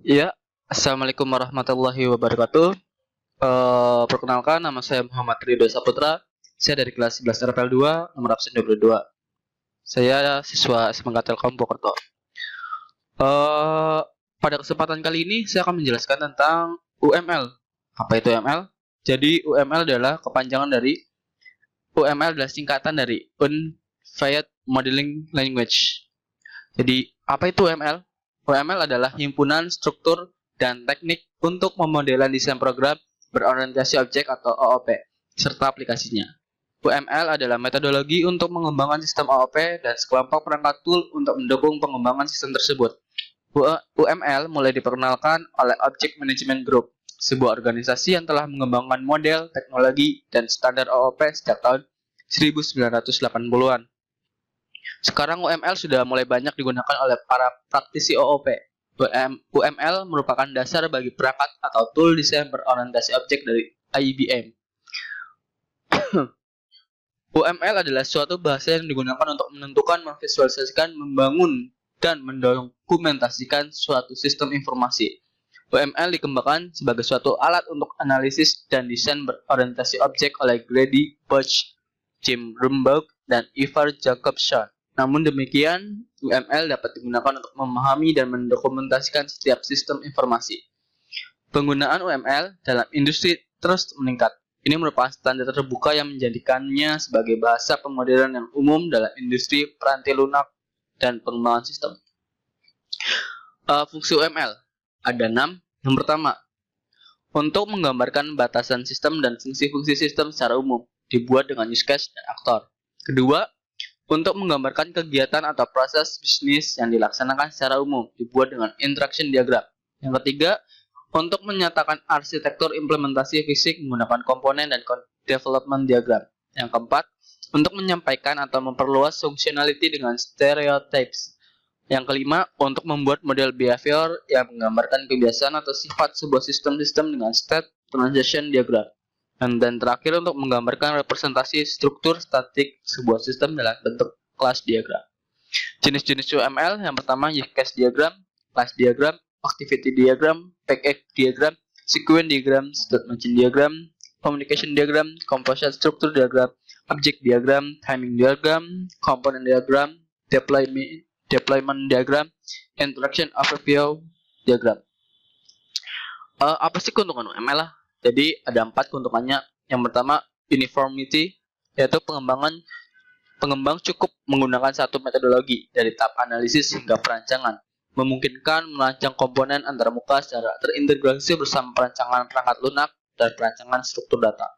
Ya, Assalamualaikum warahmatullahi wabarakatuh. Perkenalkan, nama saya Muhammad Ridho Saputra. Saya dari kelas 11 RPL 2, nomor absen 22. Saya siswa SMK Telkom Purwokerto. Eh, Pada kesempatan kali ini, saya akan menjelaskan tentang UML. Apa itu UML? Jadi, UML adalah kepanjangan dari UML adalah singkatan dari Unified Modeling Language. Jadi, apa itu UML? UML adalah himpunan struktur dan teknik untuk pemodelan desain program berorientasi objek atau OOP, serta aplikasinya. UML adalah metodologi untuk mengembangkan sistem OOP dan sekelompok perangkat tool untuk mendukung pengembangan sistem tersebut. UML mulai diperkenalkan oleh Object Management Group, sebuah organisasi yang telah mengembangkan model, teknologi, dan standar OOP sejak tahun 1980-an. Sekarang UML sudah mulai banyak digunakan oleh para praktisi OOP. UML merupakan dasar bagi perangkat atau tool desain berorientasi objek dari IBM. UML adalah suatu bahasa yang digunakan untuk menentukan, memvisualisasikan, membangun, dan mendokumentasikan suatu sistem informasi. UML dikembangkan sebagai suatu alat untuk analisis dan desain berorientasi objek oleh Grady Birch, Jim Rumbaugh, dan Ivar Jacobson. Namun demikian, UML dapat digunakan untuk memahami dan mendokumentasikan setiap sistem informasi. Penggunaan UML dalam industri terus meningkat. Ini merupakan standar terbuka yang menjadikannya sebagai bahasa pemrograman yang umum dalam industri peranti lunak dan pengembangan sistem. Fungsi UML ada 6. Yang pertama, untuk menggambarkan batasan sistem dan fungsi-fungsi sistem secara umum, dibuat dengan use case dan aktor. Kedua, untuk menggambarkan kegiatan atau proses bisnis yang dilaksanakan secara umum, dibuat dengan interaction diagram. Yang ketiga, untuk menyatakan arsitektur implementasi fisik menggunakan komponen dan development diagram. Yang keempat, untuk menyampaikan atau memperluas functionality dengan stereotypes. Yang kelima, untuk membuat model behavior yang menggambarkan kebiasaan atau sifat sebuah sistem dengan state transition diagram. Dan terakhir, untuk menggambarkan representasi struktur statik sebuah sistem dalam bentuk class diagram. Jenis-jenis UML yang pertama use case diagram, class diagram, activity diagram, package diagram, sequence diagram, state machine diagram, communication diagram, composite structure diagram, object diagram, timing diagram, component diagram, deployment diagram, interaction overview diagram. Apa sih keuntungan UML lah? Jadi ada 4 keuntungannya. Yang pertama, uniformity, yaitu pengembang cukup menggunakan satu metodologi dari tahap analisis hingga perancangan, memungkinkan merancang komponen antar muka secara terintegrasi bersama perancangan perangkat lunak dan perancangan struktur data.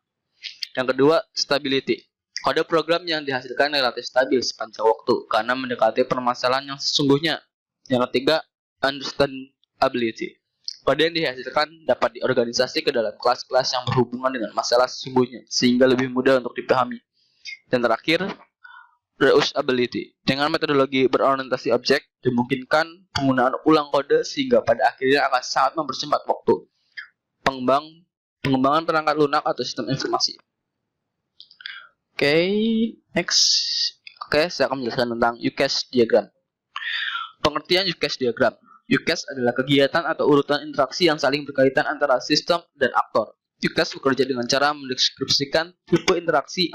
Yang kedua, stability. Kode program yang dihasilkan relatif stabil sepanjang waktu karena mendekati permasalahan yang sesungguhnya. Yang ketiga, understandability. Kode yang dihasilkan dapat diorganisasi ke dalam kelas-kelas yang berhubungan dengan masalah sesungguhnya, sehingga lebih mudah untuk dipahami. Dan terakhir, reusability. Dengan metodologi berorientasi objek, dimungkinkan penggunaan ulang kode sehingga pada akhirnya akan sangat mempersingkat waktu pengembangan perangkat lunak atau sistem informasi. Oke, next. Saya akan menjelaskan tentang use case diagram. Pengertian use case diagram. Use case adalah kegiatan atau urutan interaksi yang saling berkaitan antara sistem dan aktor. Use case bekerja dengan cara mendeskripsikan tipe interaksi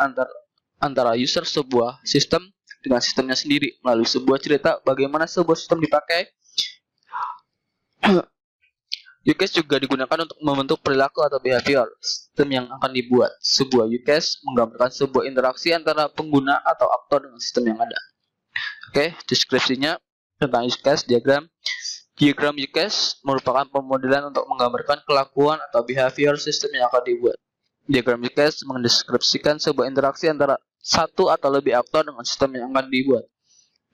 antara user sebuah sistem dengan sistemnya sendiri melalui sebuah cerita bagaimana sebuah sistem dipakai. Use case juga digunakan untuk membentuk perilaku atau behavior sistem yang akan dibuat. Sebuah use case menggambarkan sebuah interaksi antara pengguna atau aktor dengan sistem yang ada. Deskripsinya tentang use case diagram. Diagram use case merupakan pemodelan untuk menggambarkan kelakuan atau behavior sistem yang akan dibuat. Diagram use case mendeskripsikan sebuah interaksi antara satu atau lebih aktor dengan sistem yang akan dibuat.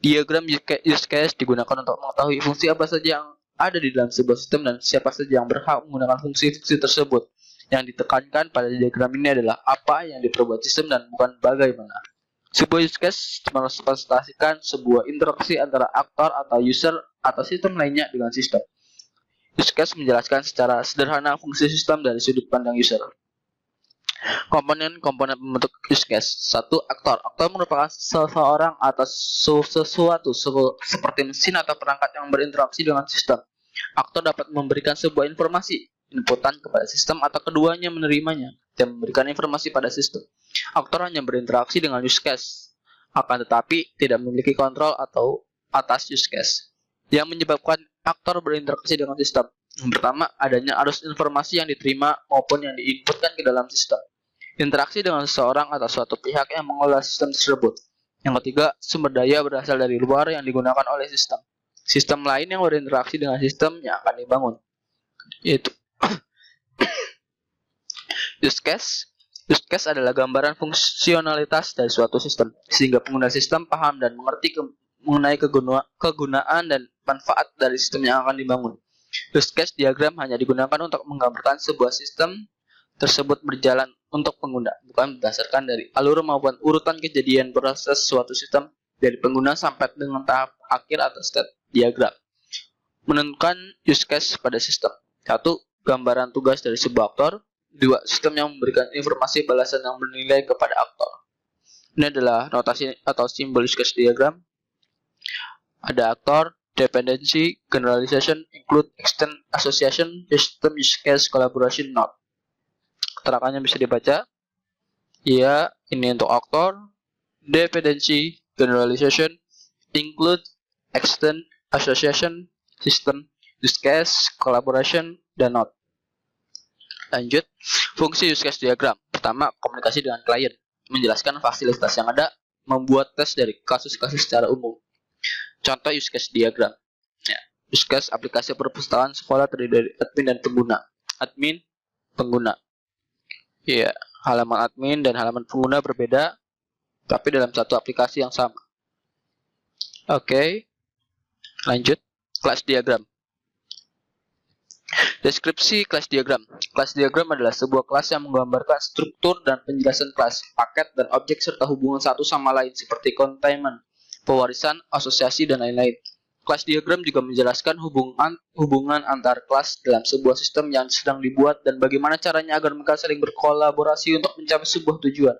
Diagram use case digunakan untuk mengetahui fungsi apa saja yang ada di dalam sebuah sistem dan siapa saja yang berhak menggunakan fungsi-fungsi tersebut. Yang ditekankan pada diagram ini adalah apa yang diperbuat sistem dan bukan bagaimana. Sebuah use case merepresentasikan sebuah interaksi antara aktor atau user atau sistem lainnya dengan sistem. Use case menjelaskan secara sederhana fungsi sistem dari sudut pandang user. Komponen-komponen pembentuk use case. 1. Aktor. Aktor merupakan seseorang atau sesuatu seperti mesin atau perangkat yang berinteraksi dengan sistem. Aktor dapat memberikan sebuah informasi, inputan kepada sistem atau keduanya menerimanya dan memberikan informasi pada sistem. Aktor hanya berinteraksi dengan use case, akan tetapi tidak memiliki kontrol atau atas use case. Yang menyebabkan aktor berinteraksi dengan sistem. Yang pertama, adanya arus informasi yang diterima maupun yang diinputkan ke dalam sistem. Interaksi dengan seseorang atau suatu pihak yang mengelola sistem tersebut. Yang ketiga, sumber daya berasal dari luar yang digunakan oleh sistem. Sistem lain yang berinteraksi dengan sistem yang akan dibangun, yaitu use case. Use case adalah gambaran fungsionalitas dari suatu sistem, sehingga pengguna sistem paham dan mengerti mengenai kegunaan dan manfaat dari sistem yang akan dibangun. Use case diagram hanya digunakan untuk menggambarkan sebuah sistem tersebut berjalan untuk pengguna, bukan berdasarkan dari alur maupun urutan kejadian proses suatu sistem dari pengguna sampai dengan tahap akhir atau state diagram. Menentukan use case pada sistem. 1. Gambaran tugas dari sebuah aktor. 2. Sistem yang memberikan informasi balasan yang bernilai kepada aktor. Ini adalah notasi atau simbol use case diagram. Ada aktor, dependency, generalization, include, extend, association, system, use case, collaboration, node. Keterangannya bisa dibaca. Ya, ini untuk aktor, dependency, generalization, include, extend, association, system, use case, collaboration, dan node. Lanjut, fungsi use case diagram. Pertama, komunikasi dengan klien, menjelaskan fasilitas yang ada, membuat tes dari kasus-kasus secara umum. Contoh use case diagram. Ya, use case aplikasi perpustakaan sekolah terdiri dari admin dan pengguna. Admin, pengguna. Ya, halaman admin dan halaman pengguna berbeda, tapi dalam satu aplikasi yang sama. Oke, lanjut. Kelas diagram. Deskripsi kelas diagram. Kelas diagram adalah sebuah kelas yang menggambarkan struktur dan penjelasan kelas, paket, dan objek serta hubungan satu sama lain seperti containment, pewarisan, asosiasi, dan lain-lain. Kelas diagram juga menjelaskan hubungan antar kelas dalam sebuah sistem yang sedang dibuat dan bagaimana caranya agar mereka saling berkolaborasi untuk mencapai sebuah tujuan.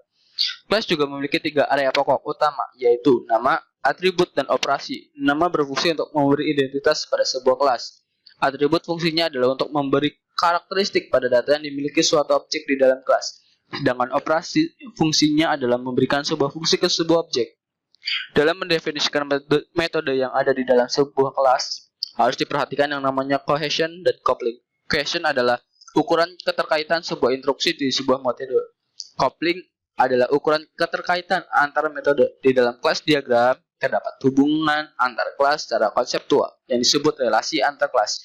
Kelas juga memiliki 3 area pokok utama, yaitu nama, atribut, dan operasi. Nama berfungsi untuk memberi identitas pada sebuah kelas. Atribut fungsinya adalah untuk memberi karakteristik pada data yang dimiliki suatu objek di dalam kelas. Sedangkan operasi fungsinya adalah memberikan sebuah fungsi ke sebuah objek. Dalam mendefinisikan metode yang ada di dalam sebuah kelas, harus diperhatikan yang namanya cohesion dan coupling. Cohesion adalah ukuran keterkaitan sebuah instruksi di sebuah metode. Coupling adalah ukuran keterkaitan antara metode. Di dalam kelas diagram, terdapat hubungan antar kelas secara konseptual yang disebut relasi antar kelas.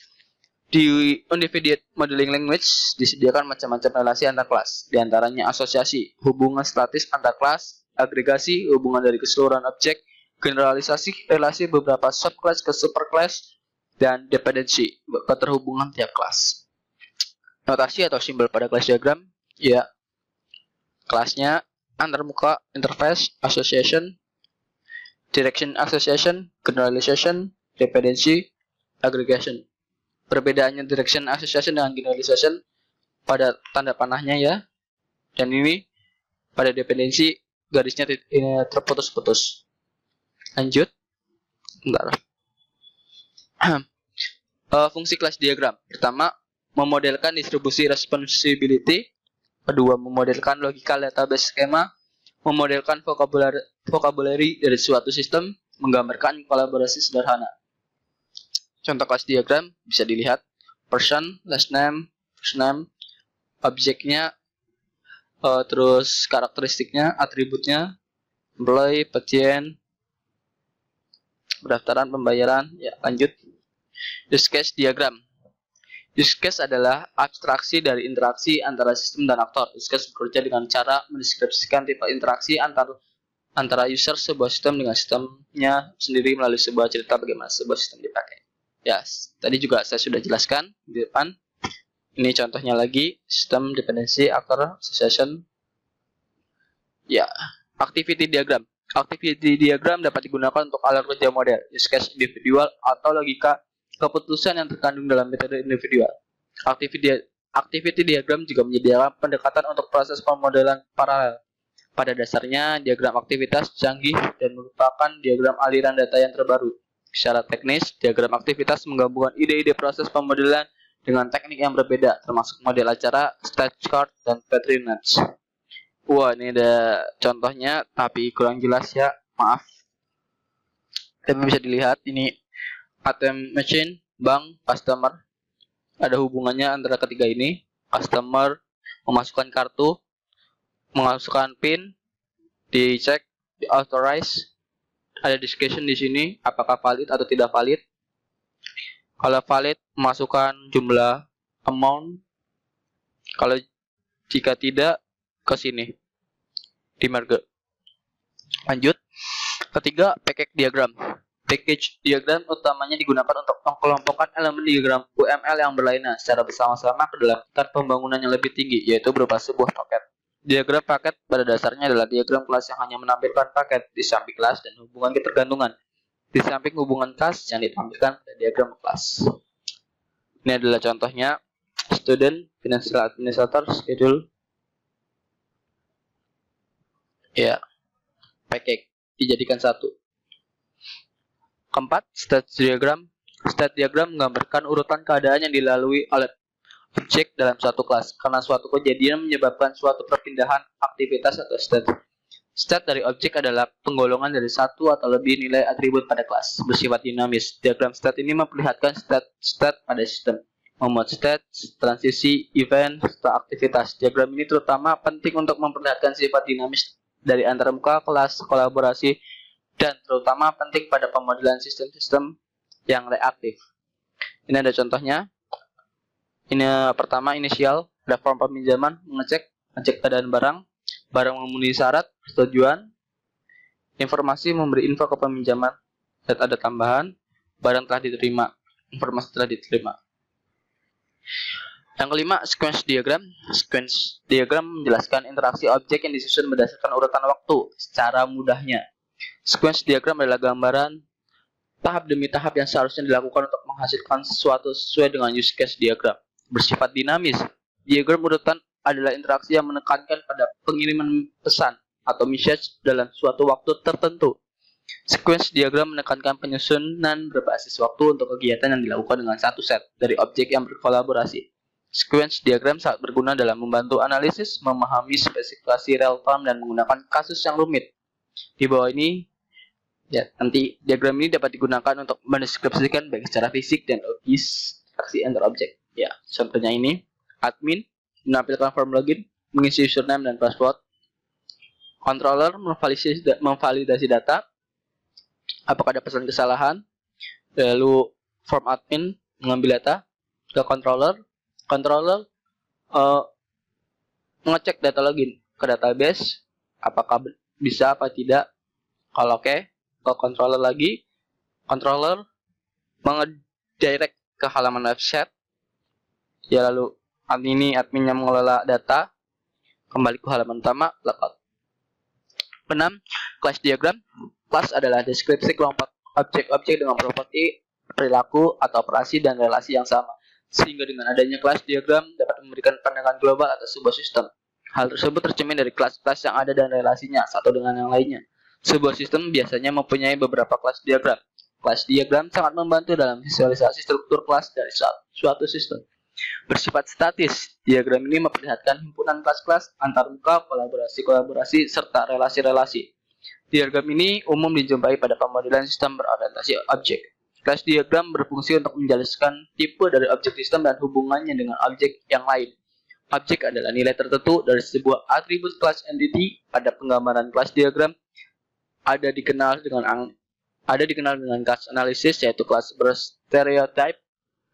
Di Undivided Modeling Language disediakan macam-macam relasi antar kelas, diantaranya asosiasi, hubungan statis antar kelas, agregasi, hubungan dari keseluruhan objek, generalisasi, relasi beberapa subclass ke superclass, dan dependency, keterhubungan tiap kelas. Notasi atau simbol pada kelas diagram, ya, kelasnya antarmuka, interface, association, direction association, generalization, dependency, aggregation. Perbedaannya direction association dengan generalization pada tanda panahnya ya, dan ini pada dependensi garisnya ini terputus-putus. Lanjut. Bentar. Fungsi kelas diagram. Pertama, memodelkan distribusi responsibility. Kedua, memodelkan logikal database skema. Memodelkan vocabulary dari suatu sistem. Menggambarkan kolaborasi sederhana. Contoh kelas diagram bisa dilihat. Person, last name, first name, objeknya, terus karakteristiknya, atributnya, employee, pasien, pendaftaran, pembayaran. Ya, lanjut. Use case diagram. Use case adalah abstraksi dari interaksi antara sistem dan aktor. Use case bekerja dengan cara mendeskripsikan tipe interaksi antara user sebuah sistem dengan sistemnya sendiri melalui sebuah cerita bagaimana sebuah sistem dipakai. Ya, tadi juga saya sudah jelaskan di depan. Ini contohnya lagi, sistem, dependency, aktor, association. Ya, activity diagram. Activity diagram dapat digunakan untuk alur kerja model, use case individual, atau logika keputusan yang terkandung dalam metode individual. Activity diagram juga menyediakan pendekatan untuk proses pemodelan paralel. Pada dasarnya, diagram aktivitas canggih dan merupakan diagram aliran data yang terbaru. Secara teknis, diagram aktivitas menggabungkan ide-ide proses pemodelan dengan teknik yang berbeda, termasuk model acara, stage chart, dan patronage. Wah, ini ada contohnya, tapi kurang jelas ya, maaf. Tapi bisa dilihat, ini ATM machine, bank, customer. Ada hubungannya antara ketiga ini. Customer memasukkan kartu, memasukkan PIN, dicek, di authorize. Ada discussion di sini, apakah valid atau tidak valid. Kalau valid, masukkan jumlah amount. Kalau jika tidak, ke sini di marge. Lanjut. Ketiga, package diagram. Package diagram utamanya digunakan untuk mengelompokkan elemen diagram UML yang berlainan secara bersama-sama ke dalam tingkat pembangunan yang lebih tinggi, yaitu berupa sebuah paket. Diagram paket pada dasarnya adalah diagram kelas yang hanya menampilkan paket di samping kelas dan hubungan ketergantungan di samping hubungan kelas yang ditampilkan pada diagram kelas. Ini adalah contohnya: student, financial administrator, schedule. Ya, package dijadikan satu. Keempat, state diagram. State diagram menggambarkan urutan keadaan yang dilalui oleh objek dalam suatu kelas karena suatu kejadian menyebabkan suatu perpindahan aktivitas atau state. State dari objek adalah penggolongan dari satu atau lebih nilai atribut pada kelas, bersifat dinamis. Diagram state ini memperlihatkan state pada sistem, memuat state, transisi, event, serta aktivitas. Diagram ini terutama penting untuk memperlihatkan sifat dinamis dari antarmuka kelas, kolaborasi, dan terutama penting pada pemodelan sistem-sistem yang reaktif. Ini ada contohnya. Ini pertama, inisial, ada form peminjaman, ngecek keadaan barang, barang memenuhi syarat, persetujuan, informasi memberi info ke peminjaman, dan ada tambahan, barang telah diterima, informasi telah diterima. Yang kelima, sequence diagram. Sequence diagram menjelaskan interaksi objek yang disusun berdasarkan urutan waktu secara mudahnya. Sequence diagram adalah gambaran tahap demi tahap yang seharusnya dilakukan untuk menghasilkan sesuatu sesuai dengan use case diagram. Bersifat dinamis, diagram urutan adalah interaksi yang menekankan pada pengiriman pesan atau message dalam suatu waktu tertentu. Sequence diagram menekankan penyusunan berbasis waktu untuk kegiatan yang dilakukan dengan satu set dari objek yang berkolaborasi. Sequence diagram sangat berguna dalam membantu analisis, memahami spesifikasi real time, dan menggunakan kasus yang rumit. Di bawah ini, ya, nanti diagram ini dapat digunakan untuk mendeskripsikan baik secara fisik dan logis interaksi antar objek. Ya, contohnya ini, admin menampilkan form login, mengisi username dan password. Controller memvalidasi data, apakah ada pesan kesalahan. Lalu form admin mengambil data ke controller. Controller mengecek data login ke database, apakah bisa apa tidak. Kalau oke, ke controller lagi. Controller mengedirect ke halaman website. Ya, lalu admin yang mengelola data kembali ke halaman utama, logout. 6. Class diagram. Class adalah deskripsi kelompok objek-objek dengan properti, perilaku, atau operasi dan relasi yang sama. Sehingga dengan adanya class diagram dapat memberikan pandangan global atas sebuah sistem. Hal tersebut tercermin dari kelas-kelas yang ada dan relasinya satu dengan yang lainnya. Sebuah sistem biasanya mempunyai beberapa kelas diagram. Kelas diagram sangat membantu dalam visualisasi struktur kelas dari suatu sistem. Bersifat statis, diagram ini memperlihatkan himpunan kelas-kelas, antarmuka, kolaborasi-kolaborasi, serta relasi-relasi. Diagram ini umum dijumpai pada pemodelan sistem berorientasi objek. Kelas diagram berfungsi untuk menjelaskan tipe dari objek sistem dan hubungannya dengan objek yang lain. Objek adalah nilai tertentu dari sebuah atribut kelas entity. Pada penggambaran kelas diagram ada dikenal dengan kelas analisis, yaitu kelas berstereotype,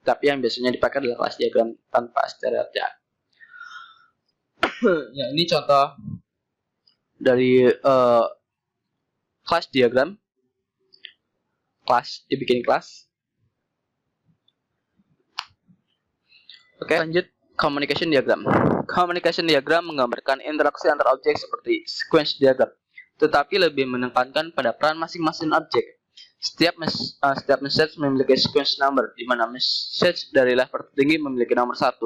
tapi yang biasanya dipakai adalah kelas diagram tanpa stereotype. Ya, ini contoh dari kelas diagram. Kelas, dibikin kelas. Oke, lanjut. Communication diagram. Communication diagram menggambarkan interaksi antar objek seperti sequence diagram, tetapi lebih menekankan pada peran masing-masing objek. Setiap message memiliki sequence number, di mana message dari level tertinggi memiliki nomor 1.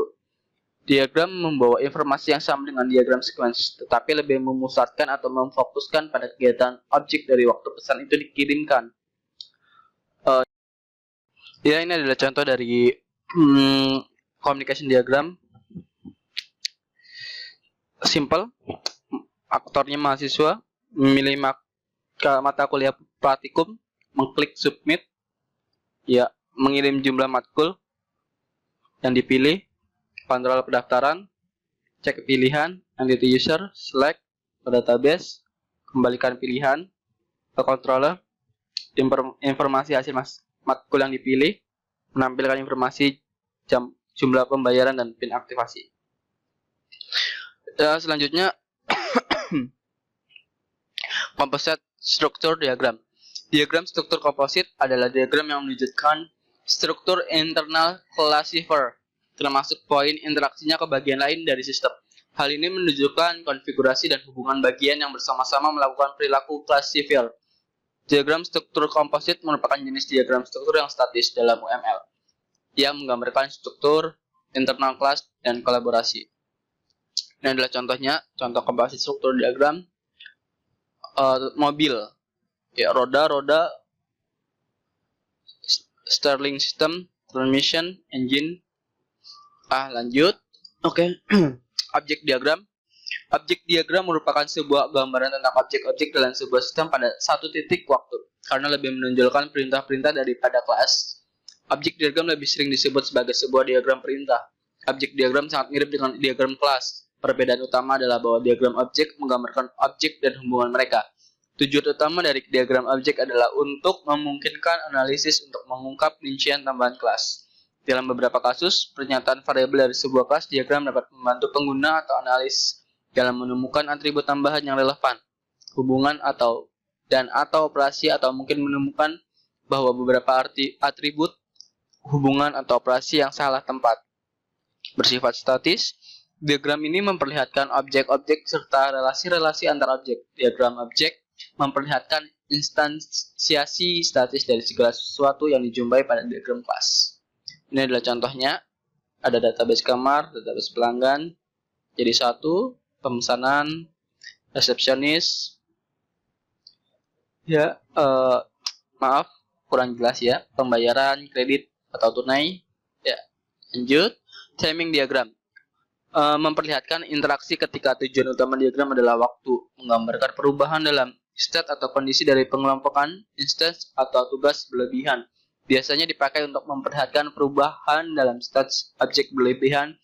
Diagram membawa informasi yang sama dengan diagram sequence, tetapi lebih memusatkan atau memfokuskan pada kegiatan objek dari waktu pesan itu dikirimkan. Ya, ini adalah contoh dari communication diagram. Simple. Aktornya mahasiswa memilih mata kuliah praktikum, mengklik submit, ya, mengirim jumlah matkul yang dipilih, kontrol pendaftaran, cek pilihan, entity user, select ke database, kembalikan pilihan ke controller, informasi hasil matkul yang dipilih, menampilkan informasi jumlah pembayaran dan PIN aktivasi. Selanjutnya composite struktur diagram. Diagram struktur komposit adalah diagram yang menunjukkan struktur internal classifier, termasuk poin interaksinya ke bagian lain dari sistem. Hal ini menunjukkan konfigurasi dan hubungan bagian yang bersama-sama melakukan perilaku classifier. Diagram struktur komposit merupakan jenis diagram struktur yang statis dalam UML, yang menggambarkan struktur, internal class, dan kolaborasi. Ini adalah contohnya, contoh komposit struktur diagram. Mobil, ya, roda, steering system, transmission, engine. Lanjut. Oke. Objek diagram. Objek diagram merupakan sebuah gambaran tentang objek-objek dalam sebuah sistem pada satu titik waktu, karena lebih menonjolkan perintah-perintah daripada kelas. Objek diagram lebih sering disebut sebagai sebuah diagram perintah. Objek diagram sangat mirip dengan diagram kelas. Perbedaan utama adalah bahwa diagram objek menggambarkan objek dan hubungan mereka. Tujuan utama dari diagram objek adalah untuk memungkinkan analisis untuk mengungkap rincian tambahan kelas. Dalam beberapa kasus, pernyataan variabel dari sebuah kelas diagram dapat membantu pengguna atau analis dalam menemukan atribut tambahan yang relevan, hubungan atau operasi, atau mungkin menemukan bahwa beberapa atribut, hubungan atau operasi yang salah tempat. Bersifat statis, diagram ini memperlihatkan objek-objek serta relasi-relasi antar objek. Diagram objek memperlihatkan instansiasi statis dari segala sesuatu yang dijumpai pada diagram kelas. Ini adalah contohnya. Ada database kamar, database pelanggan, jadi satu, pemesanan, resepsionis. Ya, maaf, kurang jelas ya. Pembayaran, kredit atau tunai. Ya, lanjut. Timing diagram. Memperlihatkan interaksi ketika tujuan utama diagram adalah waktu, menggambarkan perubahan dalam state atau kondisi dari pengelompokan, instance, atau tugas berlebihan. Biasanya dipakai untuk memperlihatkan perubahan dalam state objek berlebihan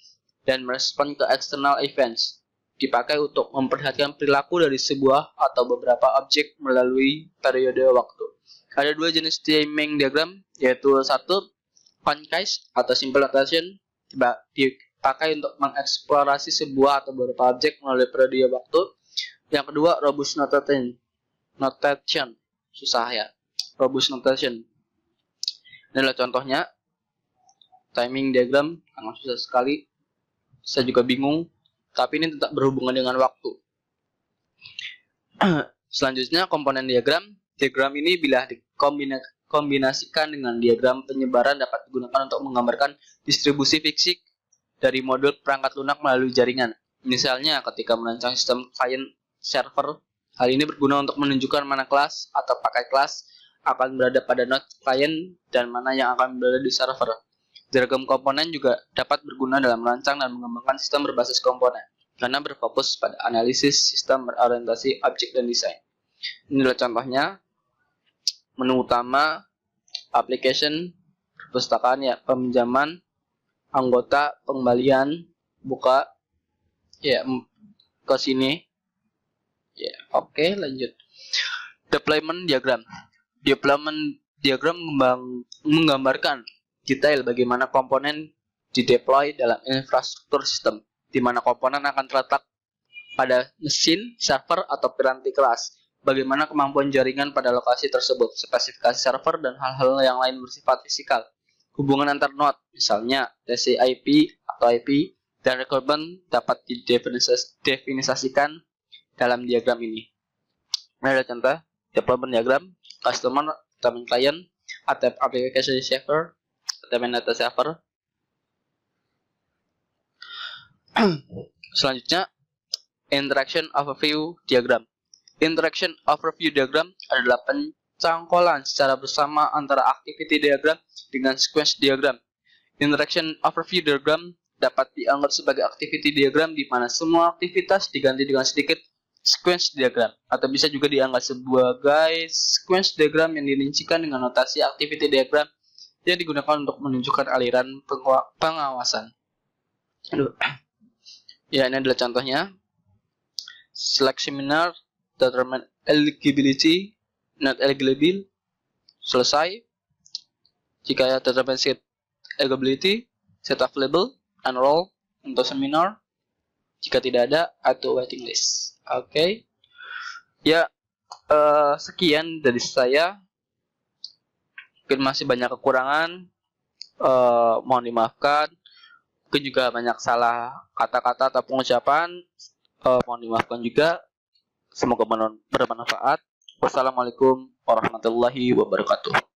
dan merespon ke external events. Dipakai untuk memperlihatkan perilaku dari sebuah atau beberapa objek melalui periode waktu. Ada dua jenis timing diagram, yaitu satu, concise atau simple notation, dipakai untuk mengeksplorasi sebuah atau beberapa objek melalui periode waktu. Yang kedua, robust notation. Susah ya. Robust notation. Ini adalah contohnya. Timing diagram sangat susah sekali. Saya juga bingung. Tapi ini tetap berhubungan dengan waktu. Selanjutnya, komponen diagram. Diagram ini bila dikombinasikan dengan diagram penyebaran dapat digunakan untuk menggambarkan distribusi fisik dari modul perangkat lunak melalui jaringan. Misalnya, ketika merancang sistem client server, hal ini berguna untuk menunjukkan mana kelas atau pakai kelas akan berada pada node client dan mana yang akan berada di server. Diagram komponen juga dapat berguna dalam merancang dan mengembangkan sistem berbasis komponen, karena berfokus pada analisis sistem berorientasi objek dan desain. Ini adalah contohnya. Menu utama, application, perpustakaan, ya, peminjaman, anggota, pengembalian, buka, ya, ke sini. Ya, oke, lanjut. Deployment diagram. Deployment diagram menggambarkan detail bagaimana komponen dideploy dalam infrastruktur sistem, di mana komponen akan terletak pada mesin, server, atau piranti kelas. Bagaimana kemampuan jaringan pada lokasi tersebut, spesifikasi server, dan hal-hal yang lain bersifat fisikal. Hubungan antar node, misalnya TCP atau IP, dan requirement dapat didefinisikan dalam diagram ini. Ini adalah contoh deployment diagram. Customer, teman client, application server, teman data server. Selanjutnya, interaction overview diagram. Interaction overview diagram adalah cangkolan secara bersama antara activity diagram dengan sequence diagram. Interaction overview diagram dapat dianggap sebagai activity diagram di mana semua aktivitas diganti dengan sedikit sequence diagram, atau bisa juga dianggap sebagai sequence diagram yang dirincikan dengan notasi activity diagram yang digunakan untuk menunjukkan aliran pengawasan. Ya, ini adalah contohnya. Select seminar, determine eligibility, not eligible, selesai. Jika determine set eligibility, set available, enroll untuk seminar. Jika tidak ada, add to waiting list. Oke. Ya, sekian dari saya. Mungkin masih banyak kekurangan. Mohon dimaafkan. Mungkin juga banyak salah kata-kata atau pengucapan. Mohon dimaafkan juga. Semoga bermanfaat. Wassalamualaikum warahmatullahi wabarakatuh.